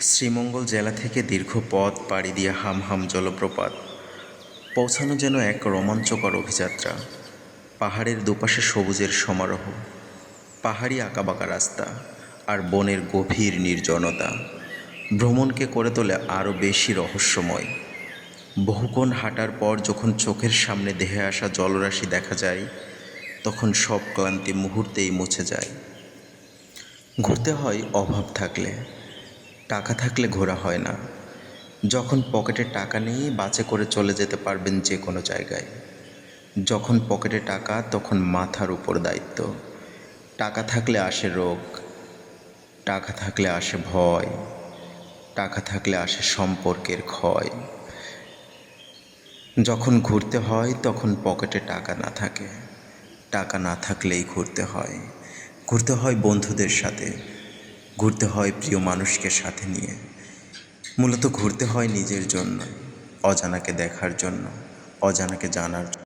শ্রীমঙ্গল জেলা থেকে দীর্ঘ পথ পাড়ি দিয়ে হামহাম জলপ্রপাত পৌঁছানো যেন এক রোমাঞ্চকর অভিযাত্রা। পাহাড়ের দুপাশে সবুজের সমারোহ, পাহাড়ি আঁকাবাঁকা রাস্তা আর বনের গভীর নির্জনতা ভ্রমণকে করে তোলে আরও বেশি রহস্যময়। বহুক্ষণ হাঁটার পর যখন চোখের সামনে দেহে আসা জলরাশি দেখা যায়, তখন সব ক্লান্তি মুহূর্তেই মুছে যায়। ঘুরতে হয় অভাব থাকলে, টাকা থাকলে ঘোরা হয় না। যখন পকেটে টাকা নেই, বাসে করে চলে যেতে পারবেন যে কোনো জায়গায়। যখন পকেটে টাকা, তখন মাথার উপর দায়িত্ব। টাকা থাকলে আসে রোগ, টাকা থাকলে আসে ভয়, টাকা থাকলে আসে সম্পর্কের ক্ষয়। যখন ঘুরতে হয় তখন পকেটে টাকা না থাকে, টাকা না থাকলেই ঘুরতে হয়। ঘুরতে হয় বন্ধুদের সাথে, ঘুরতে হয় প্রিয় মানুষকে সাথে নিয়ে। মূলত ঘুরতে হয় নিজের জন্য, অজানাকে দেখার জন্য, অজানাকে জানার জন্য।